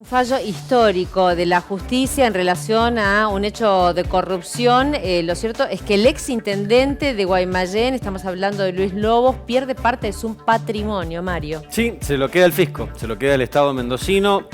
Un fallo histórico de la justicia en relación a un hecho de corrupción. Lo cierto es que el exintendente de Guaymallén, estamos hablando de Luis Lobos, pierde parte de su patrimonio, Mario. Sí, se lo queda el fisco, se lo queda el Estado mendocino.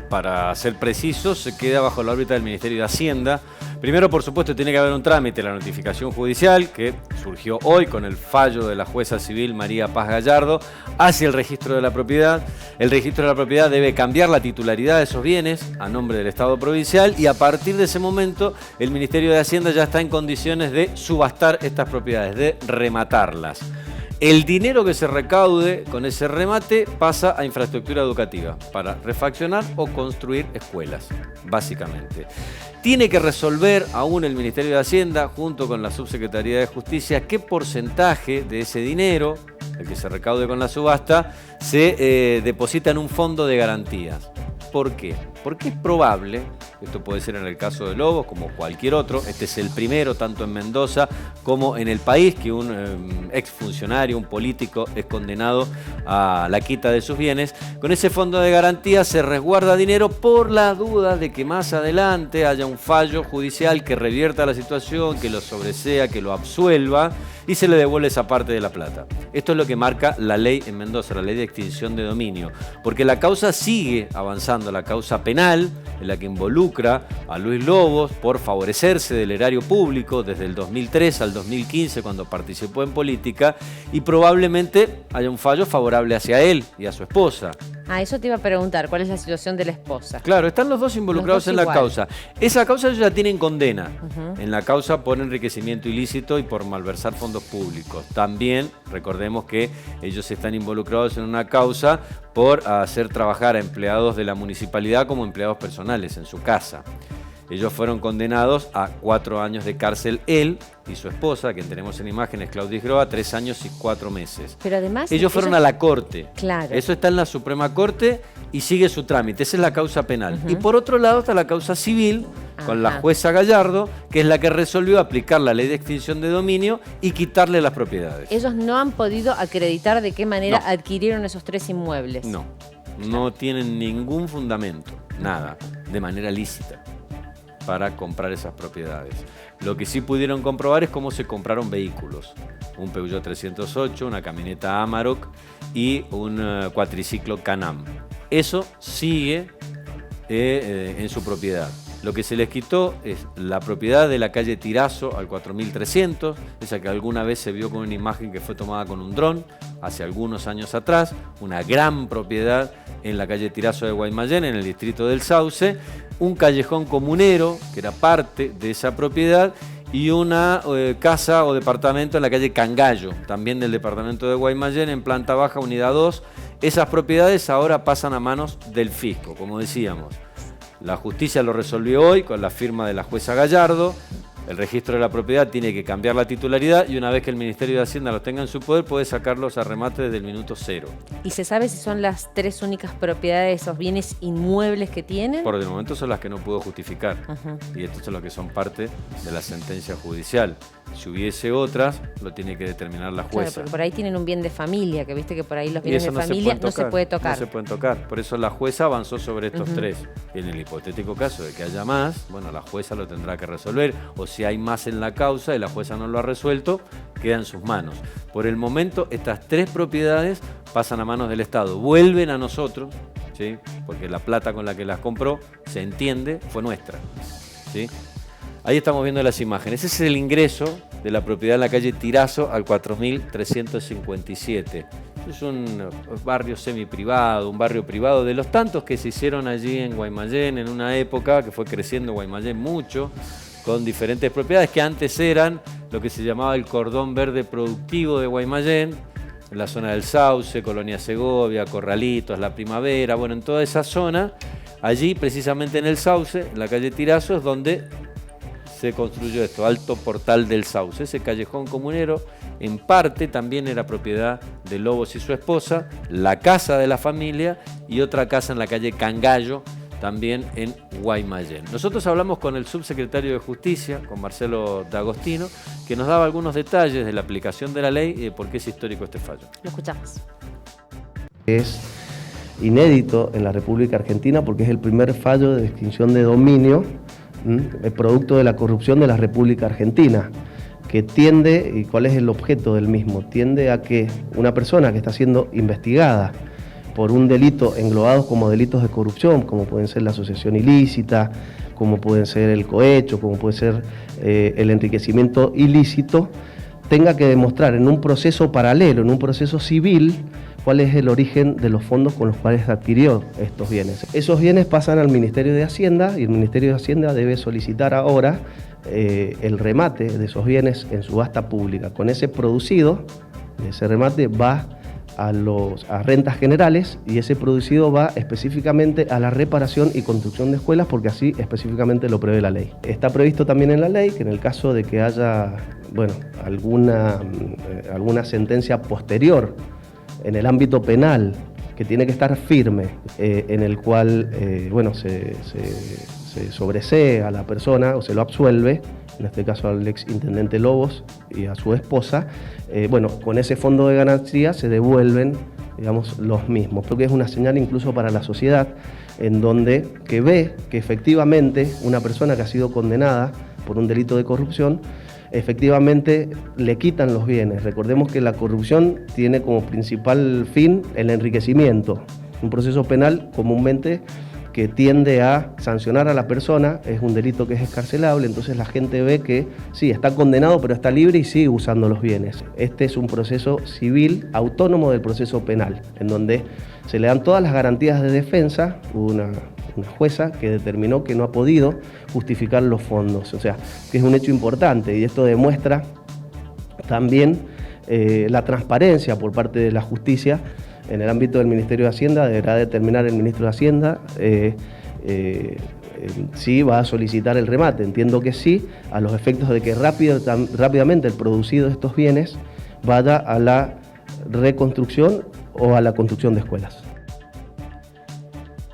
Para ser precisos, se queda bajo la órbita del Ministerio de Hacienda. Primero, por supuesto, tiene que haber un trámite, la notificación judicial, que surgió hoy con el fallo de la jueza civil María Paz Gallardo, hacia el registro de la propiedad. El registro de la propiedad debe cambiar la titularidad de esos bienes a nombre del Estado provincial y a partir de ese momento el Ministerio de Hacienda ya está en condiciones de subastar estas propiedades, de rematarlas. El dinero que se recaude con ese remate pasa a infraestructura educativa para refaccionar o construir escuelas, básicamente. Tiene que resolver aún el Ministerio de Hacienda, junto con la Subsecretaría de Justicia, qué porcentaje de ese dinero, el que se recaude con la subasta, se deposita en un fondo de garantías. ¿Por qué? Porque es probable, esto puede ser en el caso de Lobos como cualquier otro, este es el primero tanto en Mendoza como en el país, que un exfuncionario, un político es condenado a la quita de sus bienes. Con ese fondo de garantía se resguarda dinero por la duda de que más adelante haya un fallo judicial que revierta la situación, que lo sobresea, que lo absuelva y se le devuelve esa parte de la plata. Esto es lo que marca la ley en Mendoza, la ley de extinción de dominio, porque la causa sigue avanzando, la causa penal, en la que involucra a Luis Lobos por favorecerse del erario público desde el 2003 al 2015 cuando participó en política, y probablemente haya un fallo favorable hacia él y a su esposa. Ah, eso te iba a preguntar, ¿cuál es la situación de la esposa? Claro, están los dos involucrados en la causa. Esa causa ellos ya tienen condena. En la causa por enriquecimiento ilícito y por malversar fondos públicos. También recordemos que ellos están involucrados en una causa por hacer trabajar a empleados de la municipalidad como empleados personales en su casa. Ellos fueron condenados a 4 años de cárcel, él y su esposa, quien tenemos en imágenes, Claudis Groa, 3 años y 4 meses. Pero además ellos fueron a la Corte. Claro. Eso está en la Suprema Corte y sigue su trámite. Esa es la causa penal. Y por otro lado está la causa civil con la jueza Gallardo, que es la que resolvió aplicar la ley de extinción de dominio y quitarle las propiedades. Ellos no han podido acreditar de qué manera adquirieron esos 3 inmuebles. No, no tienen ningún fundamento, nada, de manera lícita, para comprar esas propiedades. Lo que sí pudieron comprobar es cómo se compraron vehículos. Un Peugeot 308, una camioneta Amarok y un cuatriciclo Can-Am. Eso sigue en su propiedad. Lo que se les quitó es la propiedad de la calle Tirazo al 4300, esa que alguna vez se vio con una imagen que fue tomada con un dron hace algunos años atrás, una gran propiedad en la calle Tirazo de Guaymallén, en el distrito del Sauce, un callejón comunero, que era parte de esa propiedad, y una casa o departamento en la calle Cangallo, también del departamento de Guaymallén, en planta baja, unidad 2. Esas propiedades ahora pasan a manos del fisco, como decíamos. La justicia lo resolvió hoy con la firma de la jueza Gallardo. El registro de la propiedad tiene que cambiar la titularidad y una vez que el Ministerio de Hacienda los tenga en su poder puede sacarlos a remate desde el minuto 0. ¿Y se sabe si son las 3 únicas propiedades, esos bienes inmuebles que tienen? Por el momento son las que no puedo justificar. Y estos son los que son parte de la sentencia judicial. Si hubiese otras, lo tiene que determinar la jueza. Claro, porque por ahí tienen un bien de familia, que viste que por ahí los bienes de familia no se puede tocar. No se pueden tocar. Por eso la jueza avanzó sobre estos 3. Y en el hipotético caso de que haya más, bueno, la jueza lo tendrá que resolver. O si hay más en la causa y la jueza no lo ha resuelto, queda en sus manos. Por el momento, estas 3 propiedades pasan a manos del Estado. Vuelven a nosotros, ¿sí? Porque la plata con la que las compró, se entiende, fue nuestra, ¿sí? Ahí estamos viendo las imágenes. Ese es el ingreso de la propiedad en la calle Tirazo al 4357. Es un barrio semiprivado, un barrio privado de los tantos que se hicieron allí en Guaymallén en una época que fue creciendo Guaymallén mucho, con diferentes propiedades que antes eran lo que se llamaba el cordón verde productivo de Guaymallén, en la zona del Sauce, Colonia Segovia, Corralitos, La Primavera, bueno, en toda esa zona, allí precisamente en el Sauce, en la calle Tirazo, es donde se construyó esto, Alto Portal del Sauce. Ese callejón comunero en parte también era propiedad de Lobos y su esposa, la casa de la familia y otra casa en la calle Cangallo, también en Guaymallén. Nosotros hablamos con el subsecretario de Justicia, con Marcelo D'Agostino, que nos daba algunos detalles de la aplicación de la ley y de por qué es histórico este fallo. Lo escuchamos. Es inédito en la República Argentina porque es el primer fallo de extinción de dominio, el producto de la corrupción de la República Argentina, que tiende, ¿y cuál es el objeto del mismo? Tiende a que una persona que está siendo investigada por un delito englobado como delitos de corrupción, como pueden ser la asociación ilícita, como pueden ser el cohecho, como puede ser el enriquecimiento ilícito, tenga que demostrar en un proceso paralelo, en un proceso civil, cuál es el origen de los fondos con los cuales adquirió estos bienes. Esos bienes pasan al Ministerio de Hacienda y el Ministerio de Hacienda debe solicitar ahora el remate de esos bienes en subasta pública. Con ese producido, ese remate va a rentas generales y ese producido va específicamente a la reparación y construcción de escuelas porque así específicamente lo prevé la ley. Está previsto también en la ley que en el caso de que haya alguna sentencia posterior en el ámbito penal que tiene que estar firme, en el cual se sobresee a la persona o se lo absuelve, en este caso al ex intendente Lobos y a su esposa, con ese fondo de ganancia se devuelven, digamos, los mismos. Creo que es una señal incluso para la sociedad, en donde que ve que efectivamente una persona que ha sido condenada por un delito de corrupción, efectivamente le quitan los bienes. Recordemos que la corrupción tiene como principal fin el enriquecimiento. Un proceso penal comúnmente que tiende a sancionar a la persona, es un delito que es excarcelable, entonces la gente ve que sí, está condenado pero está libre y sigue usando los bienes. Este es un proceso civil autónomo del proceso penal, en donde se le dan todas las garantías de defensa. Hubo una jueza que determinó que no ha podido justificar los fondos, o sea, que es un hecho importante y esto demuestra también la transparencia por parte de la justicia. En el ámbito del Ministerio de Hacienda deberá determinar el Ministro de Hacienda si va a solicitar el remate. Entiendo que sí, a los efectos de que rápidamente el producido de estos bienes vaya a la reconstrucción o a la construcción de escuelas.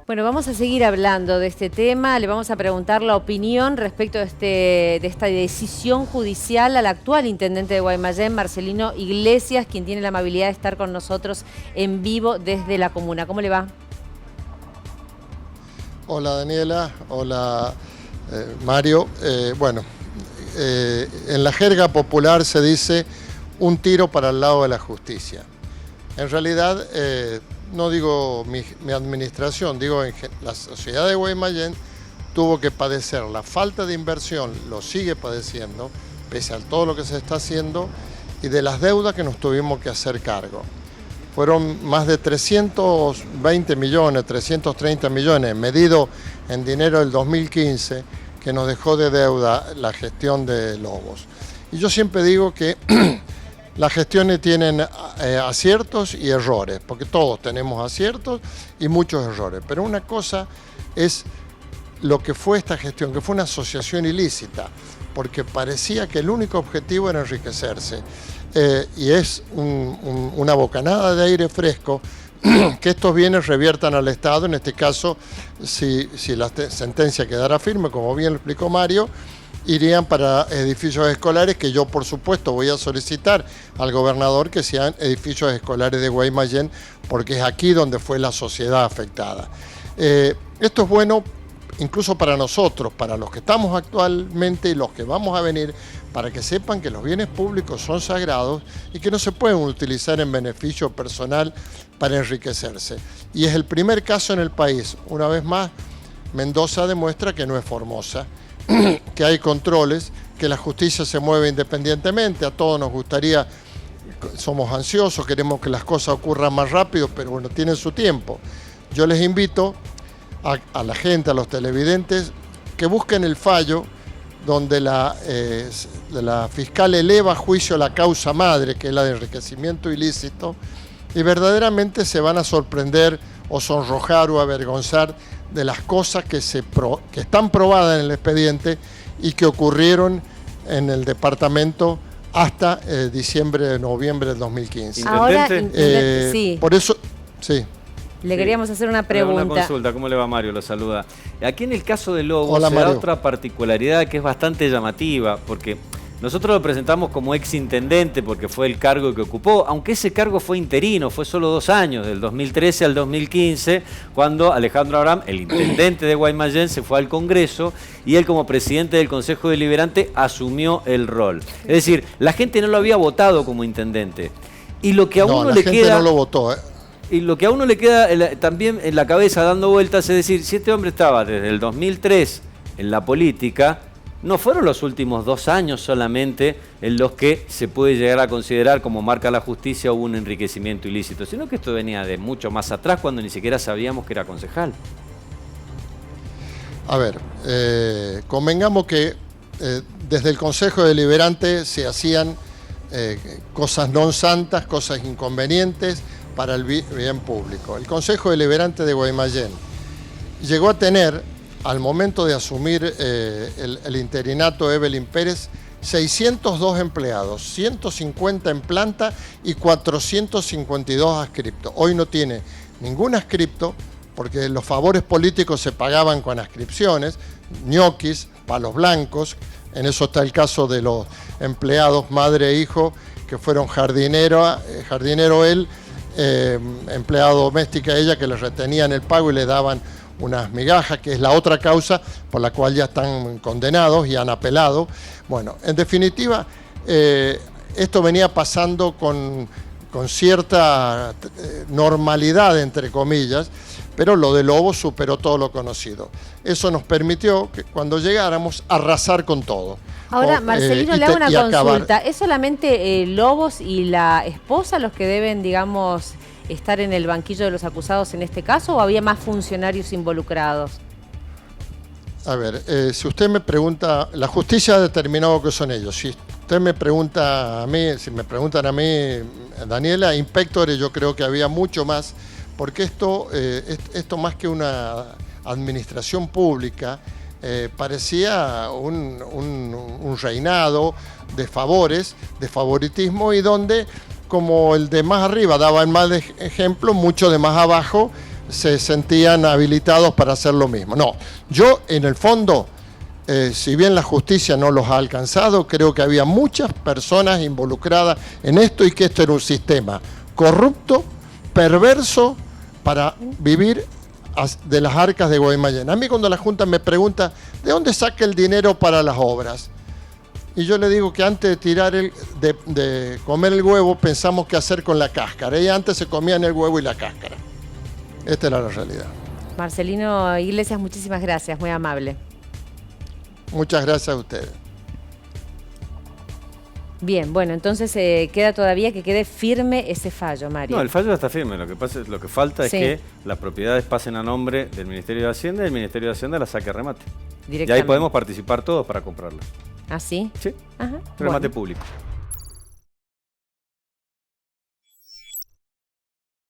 Bueno, vamos a seguir hablando de este tema. Le vamos a preguntar la opinión respecto de esta decisión judicial al actual intendente de Guaymallén, Marcelino Iglesias, quien tiene la amabilidad de estar con nosotros en vivo desde la comuna. ¿Cómo le va? Hola Daniela, hola Mario. En la jerga popular se dice un tiro para el lado de la justicia. En realidad, no digo mi administración, digo la sociedad de Guaymallén tuvo que padecer la falta de inversión, lo sigue padeciendo, pese a todo lo que se está haciendo, y de las deudas que nos tuvimos que hacer cargo. Fueron más de 320 millones, 330 millones, medido en dinero del 2015, que nos dejó de deuda la gestión de Lobos. Y yo siempre digo que las gestiones tienen aciertos y errores, porque todos tenemos aciertos y muchos errores. Pero una cosa es lo que fue esta gestión, que fue una asociación ilícita, porque parecía que el único objetivo era enriquecerse. Y es una bocanada de aire fresco que estos bienes reviertan al Estado. En este caso, si la sentencia quedara firme, como bien lo explicó Mario, irían para edificios escolares, que yo por supuesto voy a solicitar al gobernador que sean edificios escolares de Guaymallén, porque es aquí donde fue la sociedad afectada. Esto es bueno incluso para nosotros, para los que estamos actualmente y los que vamos a venir, para que sepan que los bienes públicos son sagrados y que no se pueden utilizar en beneficio personal para enriquecerse. Y es el primer caso en el país. Una vez más, Mendoza demuestra que no es Formosa, que hay controles, que la justicia se mueve independientemente. A todos nos gustaría, somos ansiosos, queremos que las cosas ocurran más rápido, pero bueno, tienen su tiempo. Yo les invito a la gente, a los televidentes, que busquen el fallo donde la fiscal eleva a juicio la causa madre, que es la de enriquecimiento ilícito, y verdaderamente se van a sorprender o sonrojar o avergonzar de las cosas que están probadas en el expediente y que ocurrieron en el departamento hasta diciembre, noviembre del 2015. Ahora, sí. Por eso, sí. Le queríamos hacer una pregunta. Una consulta, ¿cómo le va Mario? Lo saluda. Aquí en el caso de Lobos Hola, se da Mario. otra particularidad que es bastante llamativa, porque Nosotros lo presentamos como exintendente porque fue el cargo que ocupó, aunque ese cargo fue interino, fue solo 2 años, del 2013 al 2015, cuando Alejandro Abraham, el intendente de Guaymallén, se fue al Congreso y él como presidente del Consejo Deliberante asumió el rol. Es decir, la gente no lo había votado como intendente. Y lo que a uno le queda... no lo votó, Y lo que a uno le queda también en la cabeza dando vueltas, es decir, si este hombre estaba desde el 2003 en la política, no fueron los últimos 2 años solamente en los que se puede llegar a considerar, como marca la justicia, hubo un enriquecimiento ilícito, sino que esto venía de mucho más atrás, cuando ni siquiera sabíamos que era concejal. A ver, convengamos que desde el Consejo Deliberante se hacían cosas no santas, cosas inconvenientes para el bien público. El Consejo Deliberante de Guaymallén llegó a tener, al momento de asumir el interinato Evelyn Pérez, 602 empleados, 150 en planta y 452 adscriptos. Hoy no tiene ningún adscripto porque los favores políticos se pagaban con adscripciones, ñoquis, palos blancos. En eso está el caso de los empleados madre e hijo que fueron jardinero él, empleada doméstica ella, que les retenían el pago y les daban unas migajas, que es la otra causa por la cual ya están condenados y han apelado. Bueno, en definitiva, esto venía pasando con cierta normalidad, entre comillas, pero lo de Lobos superó todo lo conocido. Eso nos permitió que cuando llegáramos arrasar con todo. Ahora, Marcelino, le hago una consulta. ¿Es solamente Lobos y la esposa los que deben, digamos, estar en el banquillo de los acusados en este caso, o había más funcionarios involucrados? A ver, si usted me pregunta, la justicia ha determinado que son ellos. Si usted me pregunta a mí, si me preguntan a mí, Daniela, inspectores, yo creo que había mucho más, porque esto más que una administración pública, parecía un reinado de favores, de favoritismo, y donde, como el de más arriba daba el mal ejemplo, muchos de más abajo se sentían habilitados para hacer lo mismo. No, yo en el fondo, si bien la justicia no los ha alcanzado, creo que había muchas personas involucradas en esto y que esto era un sistema corrupto, perverso, para vivir de las arcas de Guaymallén. A mí cuando la Junta me pregunta, ¿de dónde saca el dinero para las obras? Y yo le digo que antes de tirar de comer el huevo, pensamos qué hacer con la cáscara. Y antes se comían el huevo y la cáscara. Esta era la realidad. Marcelino Iglesias, muchísimas gracias, muy amable. Muchas gracias a ustedes. Bien, bueno, entonces queda todavía que quede firme ese fallo, Mario. No, el fallo está firme. Lo que falta es que las propiedades pasen a nombre del Ministerio de Hacienda y el Ministerio de Hacienda las saque a remate. Y ahí podemos participar todos para comprarlas. ¿Ah, sí? Sí, ajá. Remate público.